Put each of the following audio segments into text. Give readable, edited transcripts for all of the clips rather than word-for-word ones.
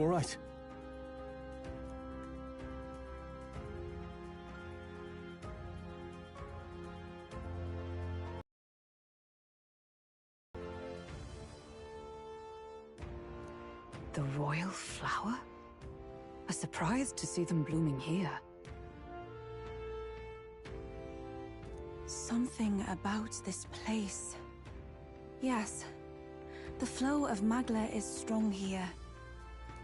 All right. The royal flower? A surprise to see them blooming here. Something about this place. Yes, the flow of Magla is strong here.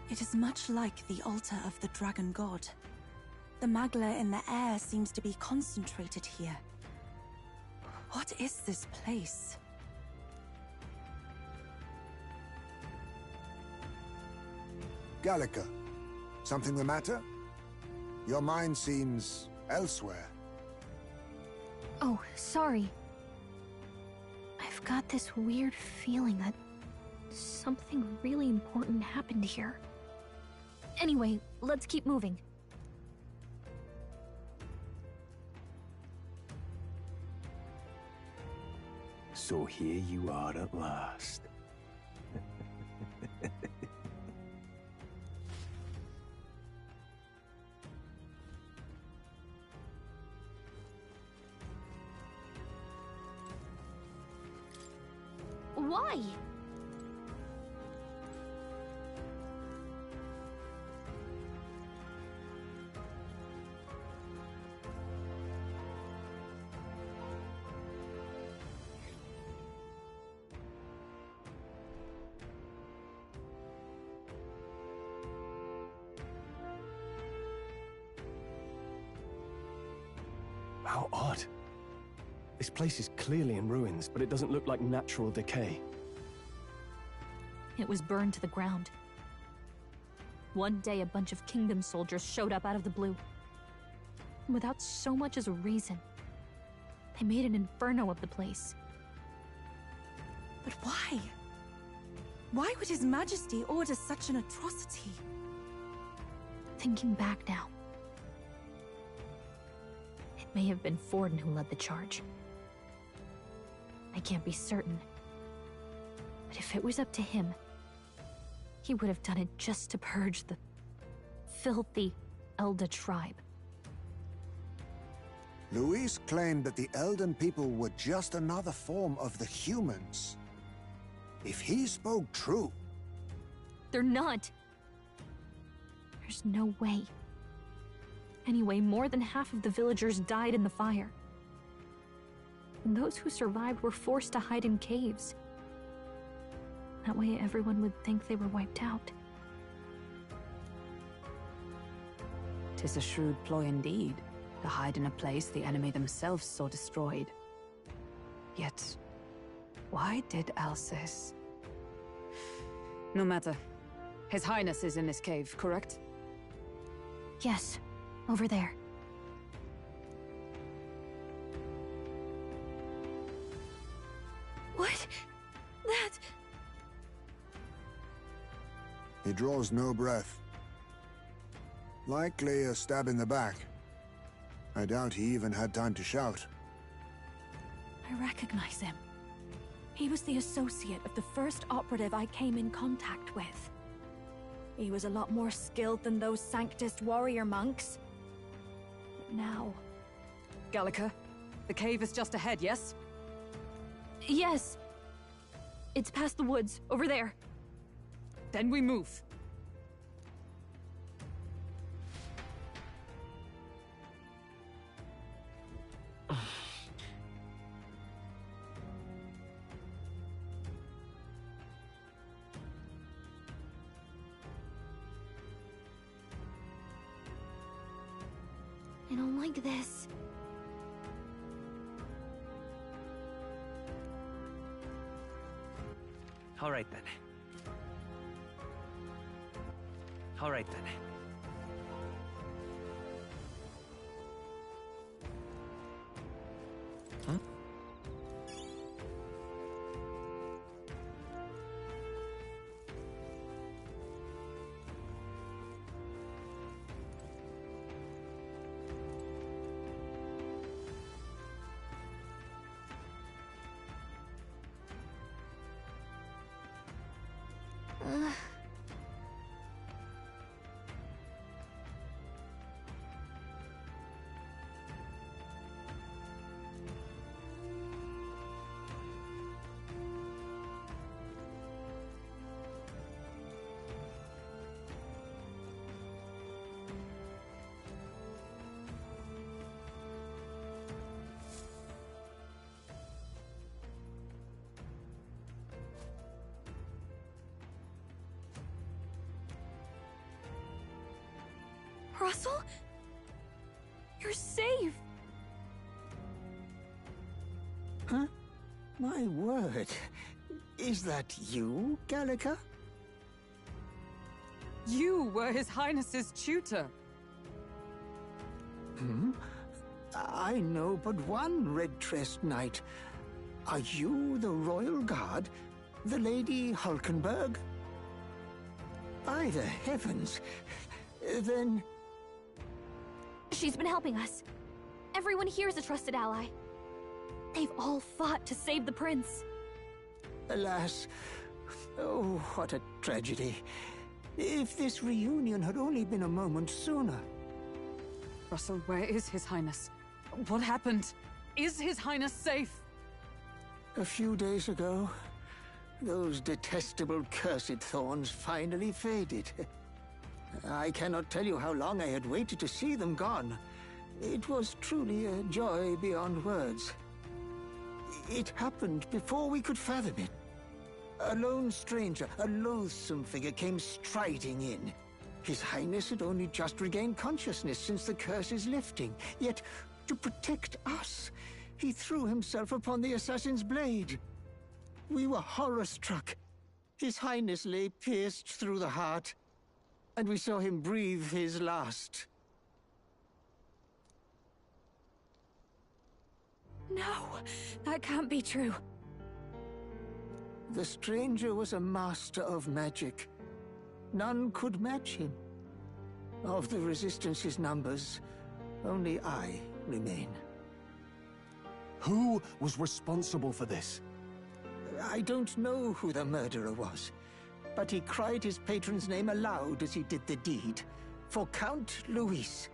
It is much like the altar of the dragon god. The Magla in the air seems to be concentrated here. What is this place? Gallica, something the matter? Your mind seems elsewhere. Oh, sorry. I've got this weird feeling that something really important happened here. Anyway, let's keep moving. So here you are at last. Why? How odd. This place is clearly in ruins, but it doesn't look like natural decay. It was burned to the ground. One day, a bunch of kingdom soldiers showed up out of the blue. Without so much as a reason. They made an inferno of the place. But why? Why would His Majesty order such an atrocity? Thinking back now, it may have been Forden who led the charge. I can't be certain. But if it was up to him, he would have done it just to purge the filthy Elda tribe. Luis claimed that the Elden people were just another form of the humans. If he spoke true... They're not. There's no way. Anyway, more than half of the villagers died in the fire. And those who survived were forced to hide in caves. That way everyone would think they were wiped out. 'Tis a shrewd ploy indeed, to hide in a place the enemy themselves saw destroyed. Yet, why did Alcest? No matter. His Highness is in this cave, correct? Yes, over there. What? That... He draws no breath. Likely a stab in the back. I doubt he even had time to shout. I recognize him. He was the associate of the first operative I came in contact with. He was a lot more skilled than those Sanctist warrior monks. But now... Gallica, the cave is just ahead, yes? Yes. It's past the woods, over there. Then we move. I don't like this. All right then. All right then. Huh? Russell? You're safe! Huh? My word. Is that you, Gallica? You were His Highness's tutor. Hmm? I know but one red-tressed knight. Are you the royal guard? The Lady Hulkenberg? By the heavens. Then... She's been helping us. Everyone here is a trusted ally. They've all fought to save the prince. Alas. Oh, what a tragedy. If this reunion had only been a moment sooner. Russell, where is His Highness? What happened? Is His Highness safe? A few days ago, those detestable cursed thorns finally faded. I cannot tell you how long I had waited to see them gone. It was truly a joy beyond words. It happened before we could fathom it. A lone stranger, a loathsome figure, came striding in. His Highness had only just regained consciousness since the curse's lifting. Yet, to protect us, he threw himself upon the assassin's blade. We were horror-struck. His Highness lay pierced through the heart, and we saw him breathe his last. No, that can't be true. The stranger was a master of magic. None could match him. Of the Resistance's numbers, only I remain. Who was responsible for this? I don't know who the murderer was, but he cried his patron's name aloud as he did the deed. For Count Luis.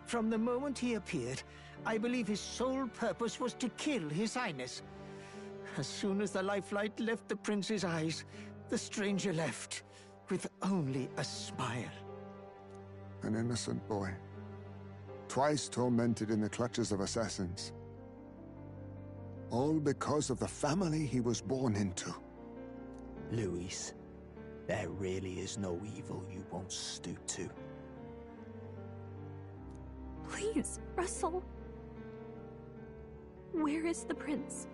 From the moment he appeared, I believe his sole purpose was to kill His Highness. As soon as the lifelight left the prince's eyes, the stranger left, with only a smile. An innocent boy. Twice tormented in the clutches of assassins. All because of the family he was born into. Luis, there really is no evil you won't stoop to. Please, Russell. Where is the prince?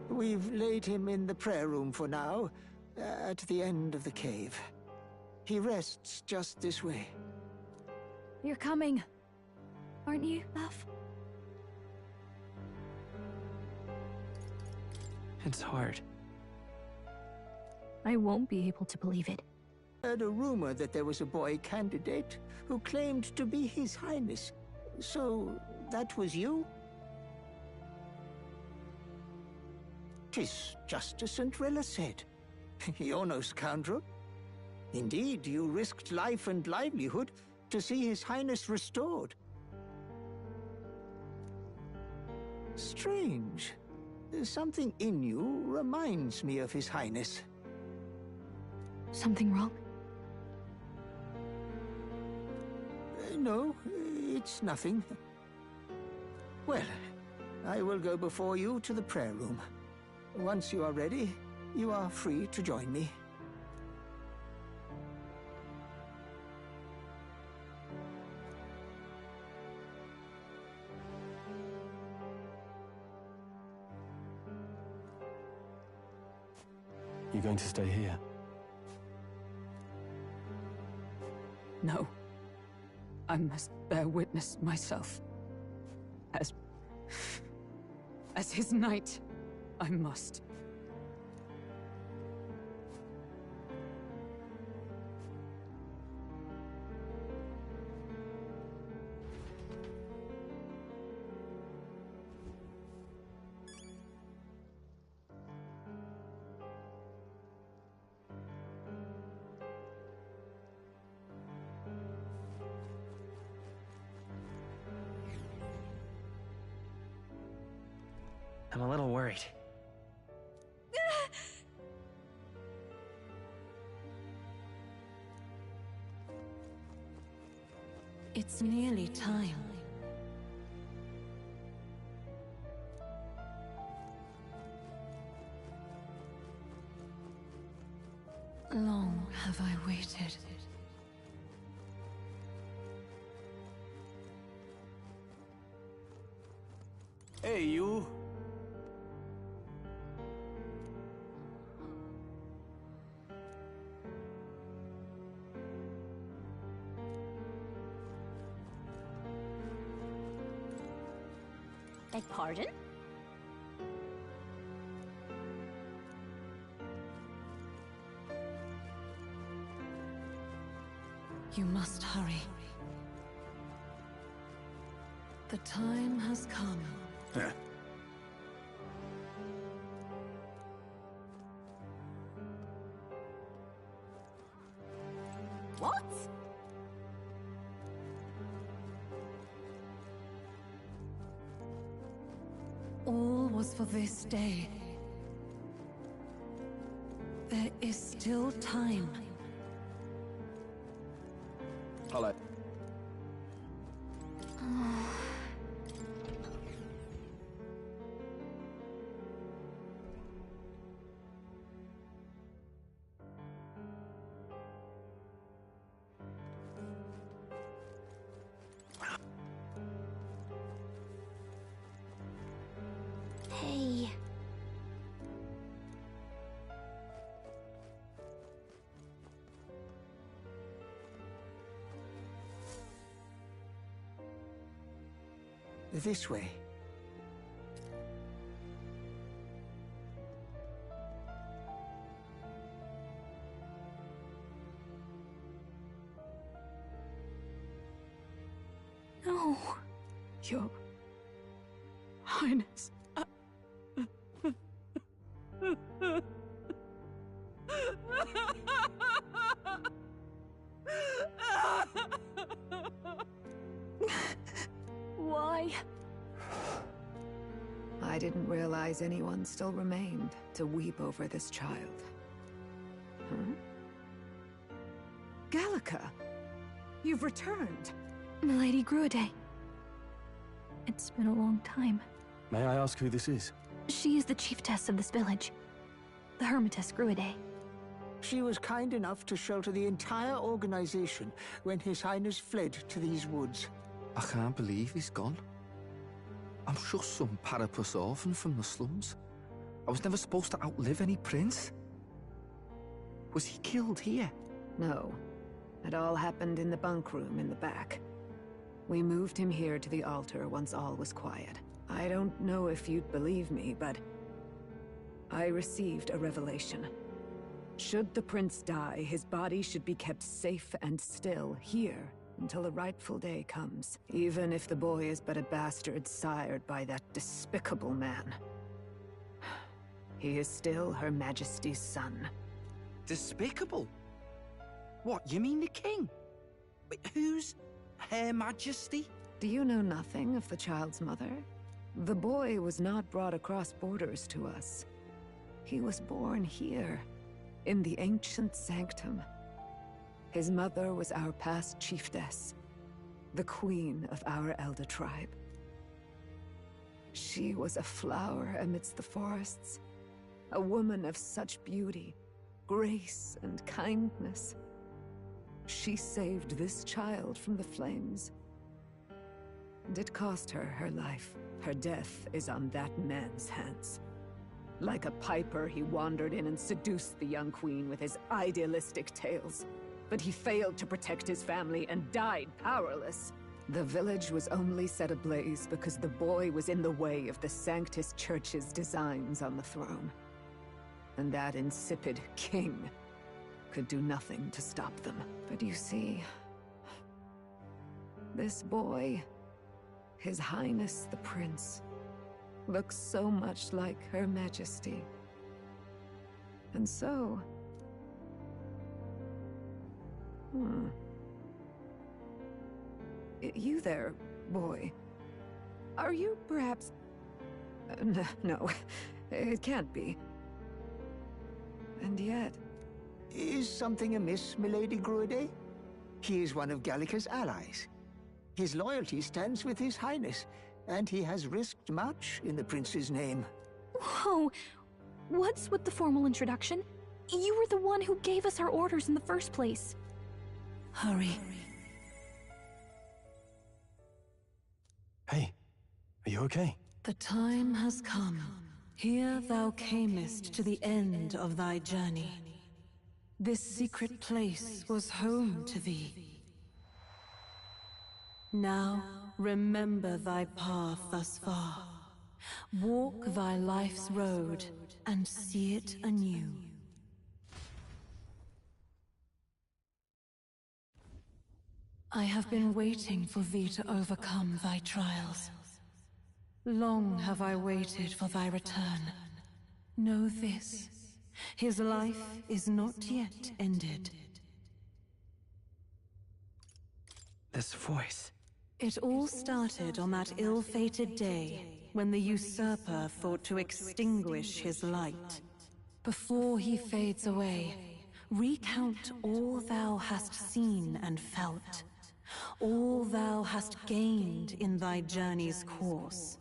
We've laid him in the prayer room for now, at the end of the cave. He rests just this way. You're coming, aren't you, love? It's hard. I won't be able to believe it. Heard a rumor that there was a boy candidate who claimed to be His Highness. So, that was you? 'Tis just as St. Rilla said. You're no scoundrel. Indeed, you risked life and livelihood to see His Highness restored. Strange. Something in you reminds me of His Highness. Something wrong? No, it's nothing. Well, I will go before you to the prayer room. Once you are ready, you are free to join me. You going to stay here? No. I must bear witness myself. As his knight, I must. I'm a little worried. It's nearly time. Long have I waited. Hey, you. Beg pardon? You must hurry. The time has come. What? All was for this day. There is still time. Hello. Hey. This way. No. Your Highness. Why? I didn't realize anyone still remained to weep over this child. Huh? Gallica, you've returned. Milady Gruade. It's been a long time. May I ask who this is? She is the chiefess of this village. The Hermitess Gruade. She was kind enough to shelter the entire organization when His Highness fled to these woods. I can't believe he's gone. I'm just some parapus orphan from the slums. I was never supposed to outlive any prince. Was he killed here? No. It all happened in the bunk room in the back. We moved him here to the altar once all was quiet. I don't know if you'd believe me, but I received a revelation. Should the prince die, his body should be kept safe and still here until the rightful day comes, even if the boy is but a bastard sired by that despicable man. He is still Her Majesty's son. Despicable? What, you mean the king? Wait, who's Her Majesty? Do you know nothing of the child's mother? The boy was not brought across borders to us. He was born here, in the ancient sanctum. His mother was our past chiefess, the queen of our elder tribe. She was a flower amidst the forests, a woman of such beauty, grace, and kindness. She saved this child from the flames. And it cost her her life. Her death is on that man's hands. Like a piper, he wandered in and seduced the young queen with his idealistic tales. But he failed to protect his family and died powerless. The village was only set ablaze because the boy was in the way of the Sanctus Church's designs on the throne. And that insipid king could do nothing to stop them. But you see, this boy, His Highness the Prince, looks so much like Her Majesty. And so... You there, boy. Are you perhaps... no, it can't be. And yet... Is something amiss, Milady Gruade? He is one of Gallica's allies. His loyalty stands with His Highness, and he has risked much in the prince's name. Whoa! What's with the formal introduction? You were the one who gave us our orders in the first place. Hurry. Hey, are you okay? The time has come. Here thou camest to the end of thy journey. This secret place was home to thee. Now, remember thy path thus far. Walk thy life's road and see it anew. I have been waiting for thee to overcome thy trials. Long have I waited for thy return. Know this, his life is not yet ended. This voice. It all started on that ill-fated day when the usurper thought to extinguish his light. Before he fades away, recount all thou hast seen and felt, all thou hast gained in thy journey's course.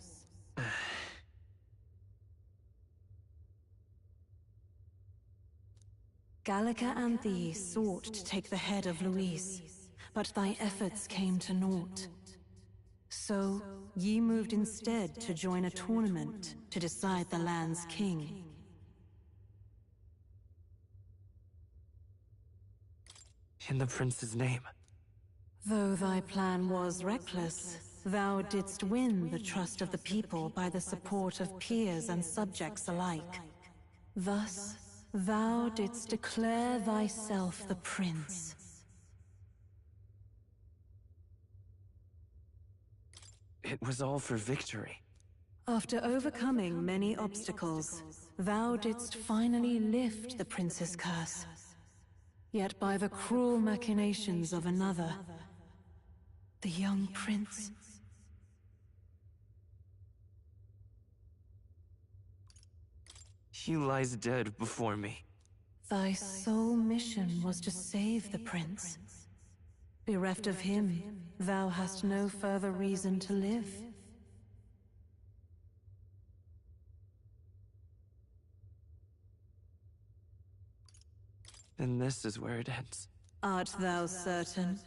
Gallica and thee sought to take the head of Luis, but thy efforts came to naught. So, ye moved instead to join a tournament to decide the land's king. In the prince's name. Though thy plan was reckless, thou didst win the trust of the people by the support of peers and subjects alike. Thus, thou didst declare thyself the prince. It was all for victory. After overcoming many obstacles, thou didst finally lift the prince's curse. Yet by the cruel machinations of another, the young prince... He lies dead before me. Thy sole mission was to save the prince. Bereft of him, thou hast no further reason to live. And this is where it ends. Art thou certain?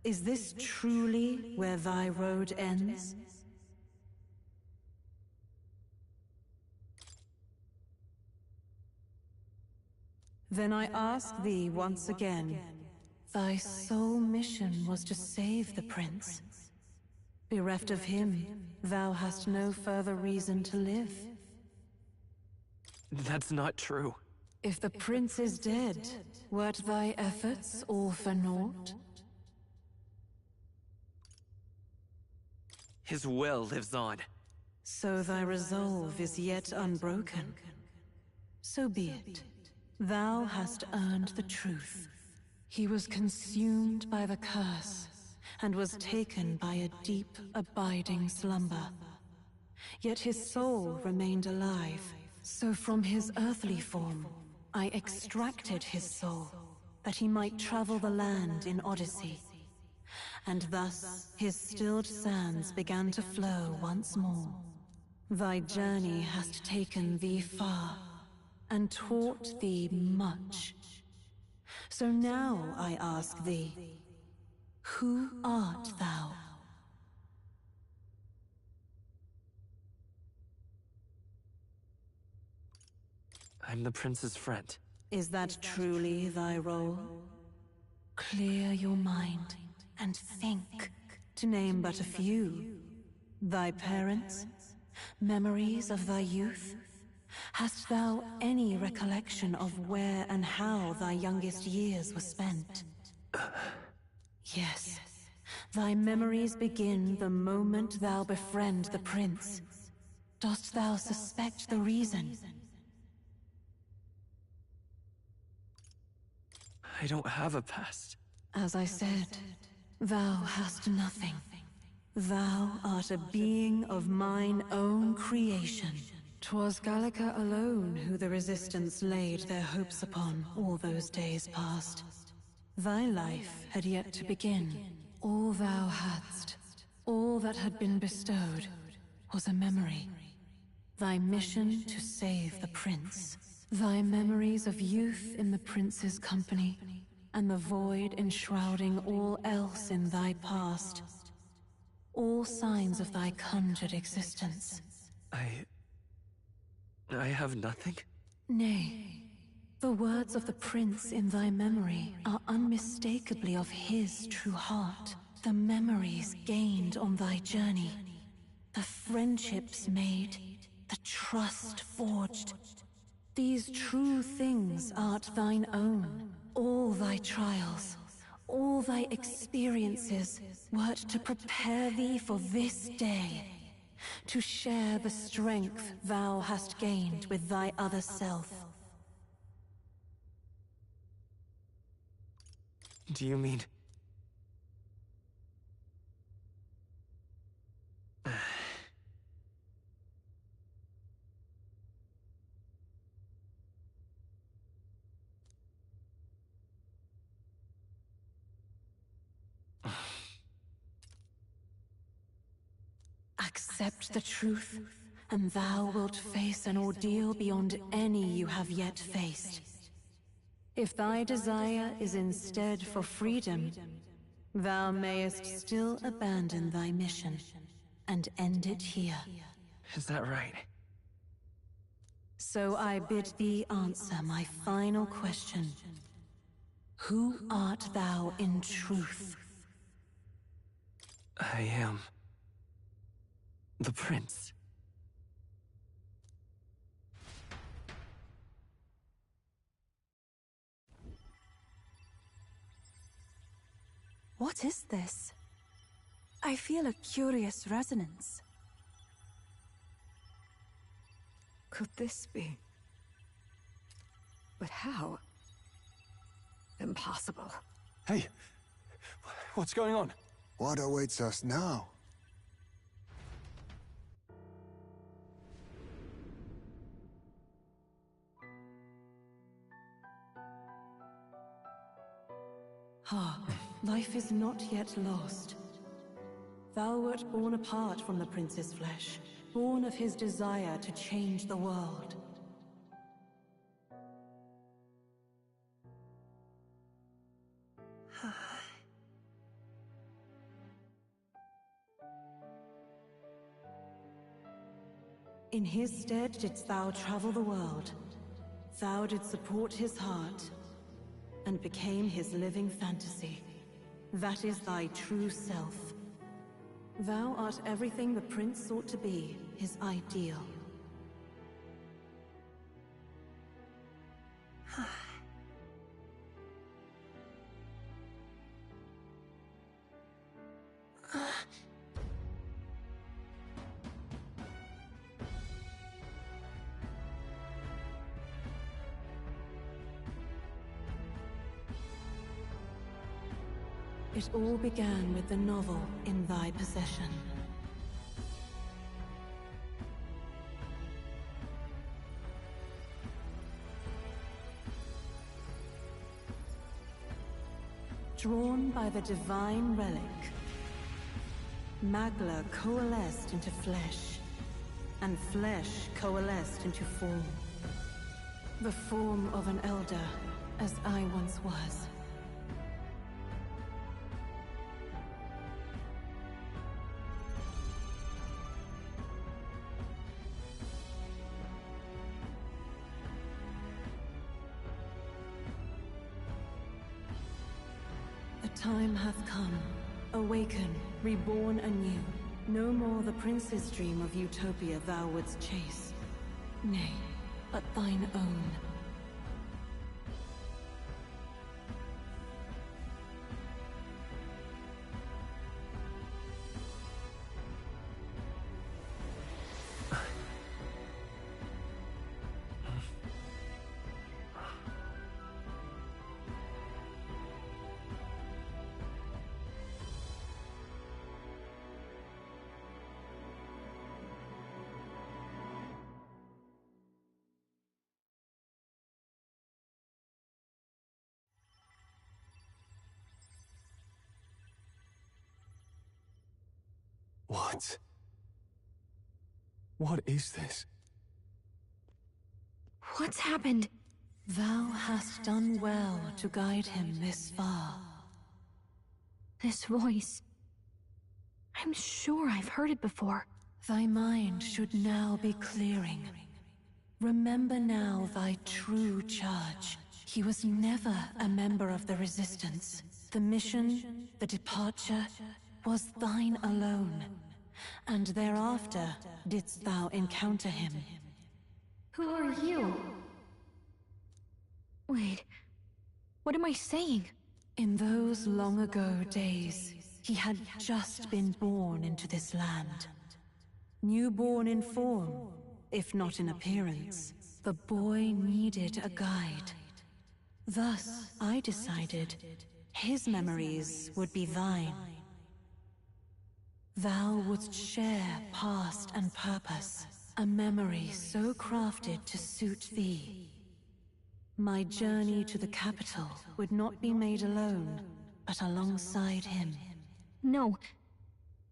Is this truly where thy road ends? Then I ask thee once again, thy sole mission was to save the prince. Bereft of him, thou hast no further reason to live. That's not true. If the prince is dead, wert thy efforts all for naught? His will lives on. So thy resolve is yet unbroken. So be it. Thou hast earned the truth. He was consumed by the curse, and was taken by a deep, abiding slumber. Yet his soul remained alive, so from his earthly form, I extracted his soul, that he might travel the land in Odyssey. And thus, his stilled sands began to flow once more. Thy journey hast taken thee far, and taught thee much. So now I ask thee, who art thou? I'm the prince's friend. Is that truly thy role? Clear your mind and think, to name but a few. Thy parents? Memories of thy youth? Hast thou any recollection of where and how thy youngest years were spent? Yes, thy memories begin the moment thou befriend the prince. Dost thou suspect the reason? I don't have a past. As I said, thou hast nothing. Thou art a being of mine own creation. 'Twas Gallica alone who the Resistance laid their hopes upon all those days past. Thy life had yet to begin. All thou hadst, all that had been bestowed, was a memory. Thy mission to save the prince. Thy memories of youth in the prince's company, and the void enshrouding all else in thy past. All signs of thy conjured existence. I have nothing? Nay. The words of the prince in thy memory are unmistakably of his true heart. The memories gained on thy journey, the friendships made, the trust forged. These true things art thine own. All thy trials, all thy experiences wert to prepare thee for this day, to share the strength thou hast gained with thy other self. Do you mean... Accept the truth, and thou wilt face an ordeal beyond any you have yet faced. If thy desire is instead for freedom, thou mayest still abandon thy mission and end it here. Is that right? So I bid thee answer my final question. Who art thou in truth? I am... the prince. What is this? I feel a curious resonance. Could this be? But how? Impossible. Hey, what's going on? What awaits us now? Hark, life is not yet lost. Thou wert born apart from the prince's flesh, born of his desire to change the world. In his stead didst thou travel the world. Thou didst support his heart, and became his living fantasy. That is thy true self. Thou art everything the prince sought to be, his ideal. It all began with the novel in thy possession. Drawn by the divine relic, Magla coalesced into flesh, and flesh coalesced into form. The form of an elder, as I once was. Time hath come. Awaken, reborn anew. No more the prince's dream of utopia thou wouldst chase. Nay, but thine own. What? What is this? What's happened? Thou hast done well to guide him this far. This voice. I'm sure I've heard it before. Thy mind should now be clearing. Remember now thy true charge. He was never a member of the Resistance. The mission, the departure, was thine alone. And thereafter didst thou encounter him. Who are you? Wait, what am I saying? In those long ago days, he had just been born into this land. Newborn in form, if not in appearance, the boy needed a guide. Thus, I decided his memories would be thine. Thou wouldst share past and purpose, a memory so crafted to suit thee. My journey to the capital would not be made alone, but alongside him. No,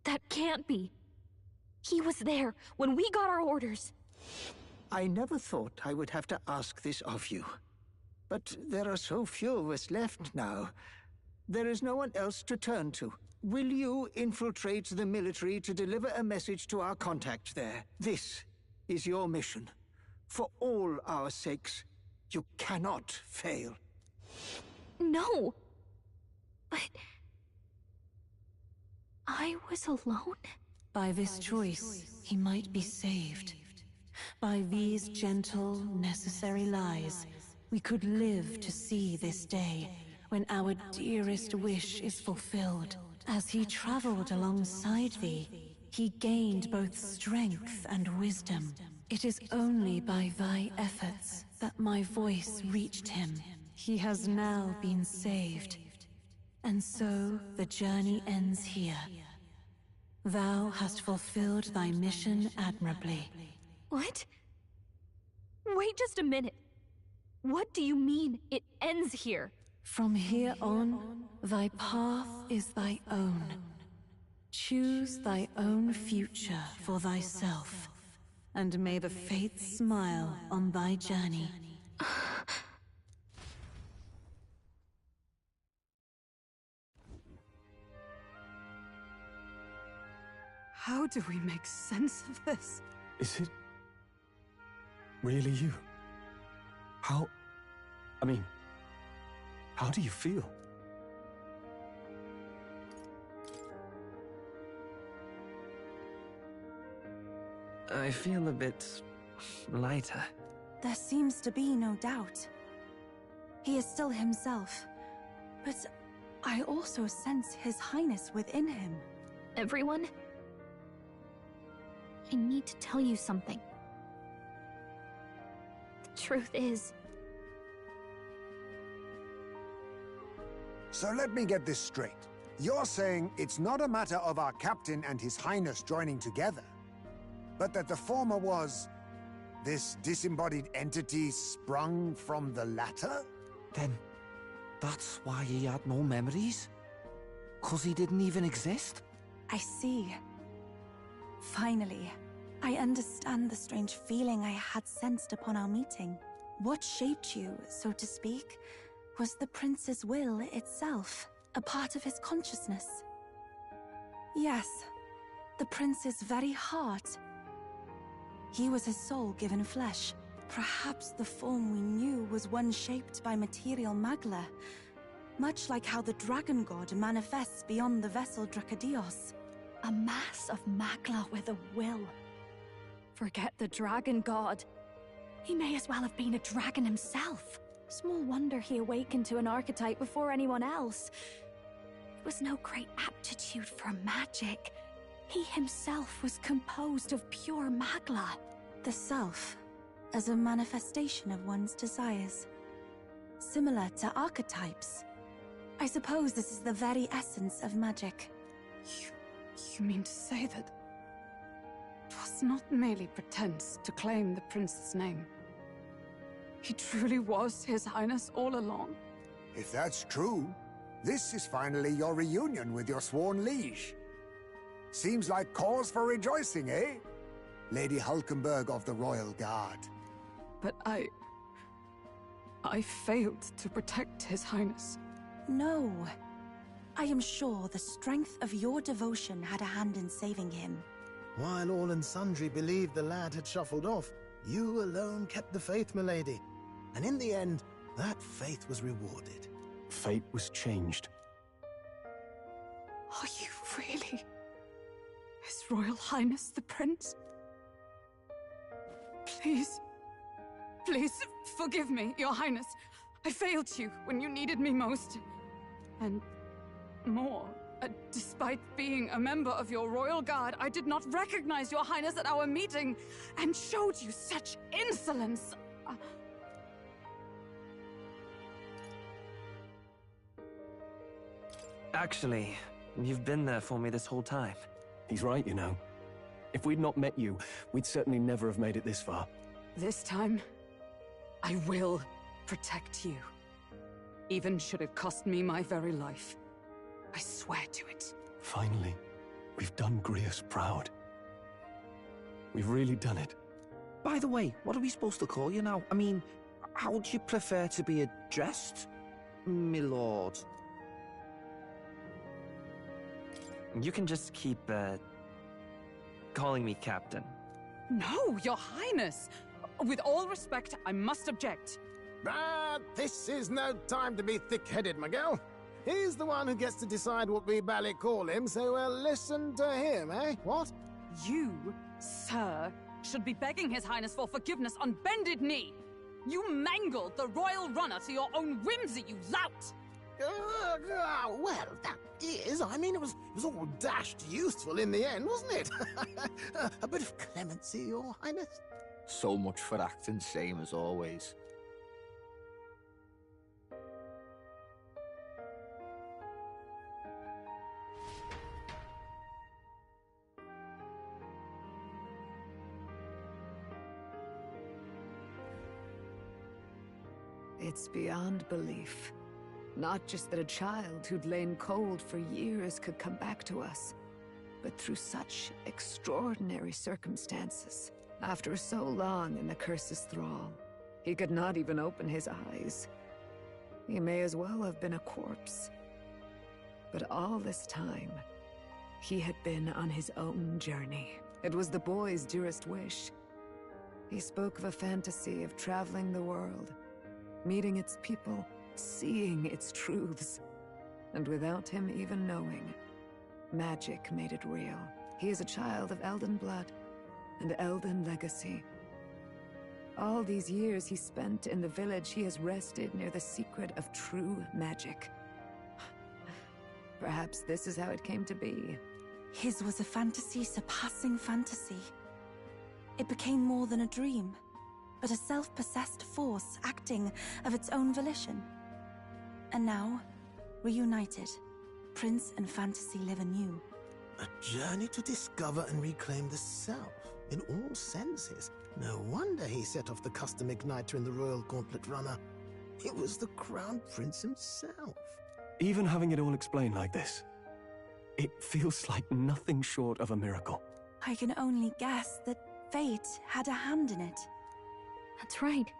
that can't be. He was there when we got our orders. I never thought I would have to ask this of you. But there are so few of us left now. There is no one else to turn to. Will you infiltrate the military to deliver a message to our contact there? This is your mission. For all our sakes, you cannot fail. No! But... I was alone? By this choice, he might be saved. By these gentle, necessary lies, we could live to see this day, when our dearest wish is fulfilled. As he traveled alongside thee, he gained both strength and wisdom. It is only by thy efforts that my voice reached him. He has now been saved. And so the journey ends here. Thou hast fulfilled thy mission admirably. What? Wait just a minute. What do you mean, it ends here? From here on, thy path is thy own. Choose thy own future for thyself, and may the fates smile on thy journey. How do we make sense of this? Is it really you? How do you feel? I feel a bit lighter. There seems to be no doubt. He is still himself, but I also sense His Highness within him. Everyone? I need to tell you something. The truth is... So let me get this straight. You're saying it's not a matter of our captain and His Highness joining together, but that the former was... this disembodied entity sprung from the latter? Then, that's why he had no memories? 'Cause he didn't even exist? I see. Finally, I understand the strange feeling I had sensed upon our meeting. What shaped you, so to speak, was the prince's will itself, a part of his consciousness. Yes, the prince's very heart. He was his soul given flesh. Perhaps the form we knew was one shaped by material magla, much like how the dragon god manifests beyond the vessel Drakadios. A mass of magla with a will. Forget the dragon god. He may as well have been a dragon himself. Small wonder he awakened to an archetype before anyone else. It was no great aptitude for magic. He himself was composed of pure magla. The self, as a manifestation of one's desires. Similar to archetypes. I suppose this is the very essence of magic. You mean to say that... Twas not merely pretense to claim the prince's name. He truly was His Highness all along? If that's true, this is finally your reunion with your sworn liege. Seems like cause for rejoicing, eh? Lady Hulkenberg of the Royal Guard. But I failed to protect His Highness. No. I am sure the strength of your devotion had a hand in saving him. While all and sundry believed the lad had shuffled off, you alone kept the faith, milady. And in the end, that faith was rewarded. Fate was changed. Are you really His Royal Highness the Prince? Please, please forgive me, Your Highness. I failed you when you needed me most. And more, despite being a member of your royal guard, I did not recognize Your Highness at our meeting and showed you such insolence. Actually, you've been there for me this whole time. He's right, you know. If we'd not met you, we'd certainly never have made it this far. This time, I will protect you. Even should it cost me my very life. I swear to it. Finally, we've done Grius proud. We've really done it. By the way, what are we supposed to call you now? I mean, how would you prefer to be addressed, my lord? You can just keep, calling me Captain. No, Your Highness! With all respect, I must object. This is no time to be thick-headed, Miguel. He's the one who gets to decide what we bally call him, so we'll listen to him, eh? What? You, sir, should be begging His Highness for forgiveness on bended knee. You mangled the royal runner to your own whimsy, you lout! Well, that is, I mean, it was all dashed useful in the end, wasn't it? A bit of clemency, Your Highness. So much for acting same as always. It's beyond belief. Not just that a child who'd lain cold for years could come back to us, but through such extraordinary circumstances. After so long in the curse's thrall, he could not even open his eyes. He may as well have been a corpse. But all this time, he had been on his own journey. It was the boy's dearest wish. He spoke of a fantasy of traveling the world, meeting its people, seeing its truths. And without him even knowing, magic made it real. He is a child of Elden blood and Elden legacy. All these years he spent in the village, he has rested near the secret of true magic. Perhaps this is how it came to be. His was a fantasy surpassing fantasy. It became more than a dream, but a self-possessed force acting of its own volition. And now, reunited, Prince and fantasy live anew. A journey to discover and reclaim the self, in all senses. No wonder he set off the custom igniter in the Royal Gauntlet Runner. It was the Crown Prince himself. Even having it all explained like this, it feels like nothing short of a miracle. I can only guess that fate had a hand in it. That's right.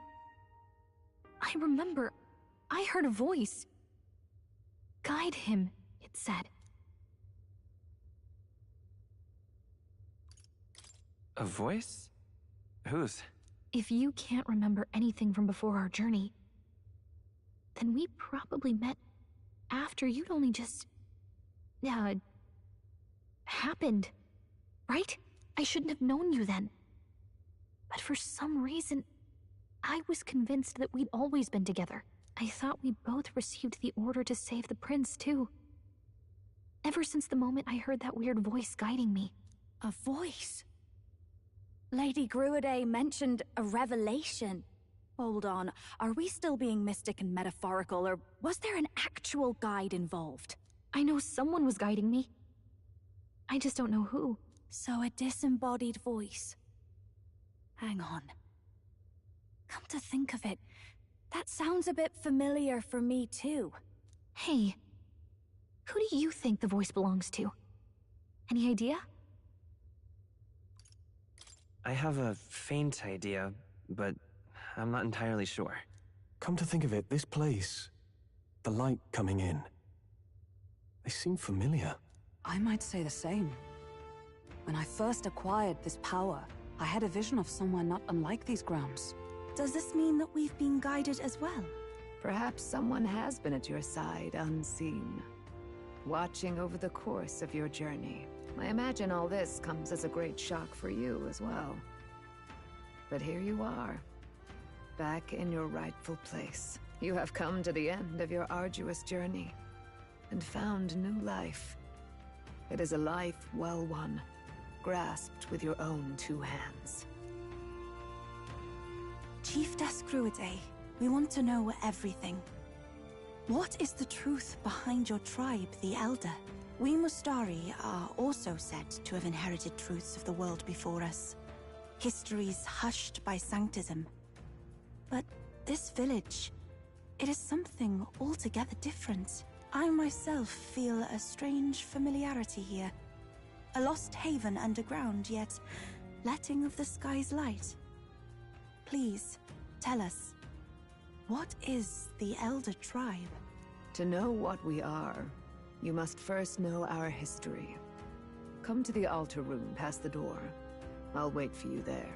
I remember, I heard a voice. Guide him, it said. A voice? Whose? If you can't remember anything from before our journey, then we probably met after you'd only just... happened, right? I shouldn't have known you then. But for some reason, I was convinced that we'd always been together. I thought we both received the order to save the prince, too. Ever since the moment I heard that weird voice guiding me. A voice? Lady Gruade mentioned a revelation. Hold on, are we still being mystic and metaphorical, or was there an actual guide involved? I know someone was guiding me. I just don't know who. So a disembodied voice. Hang on. Come to think of it, that sounds a bit familiar for me too. Hey, who do you think the voice belongs to? Any idea? I have a faint idea, but I'm not entirely sure. Come to think of it, this place, the light coming in, they seem familiar. I might say the same. When I first acquired this power, I had a vision of somewhere not unlike these grounds. Does this mean that we've been guided as well? Perhaps someone has been at your side unseen, watching over the course of your journey. I imagine all this comes as a great shock for you as well. But here you are, back in your rightful place. You have come to the end of your arduous journey, and found new life. It is a life well won, grasped with your own two hands. Chief Descruidae, we want to know everything. What is the truth behind your tribe, the Elder? We Mustari are also said to have inherited truths of the world before us. Histories hushed by sanctism. But this village, it is something altogether different. I myself feel a strange familiarity here. A lost haven underground, yet letting of the sky's light. Please, tell us, what is the Elder Tribe? To know what we are, you must first know our history. Come to the altar room past the door. I'll wait for you there.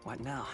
What now?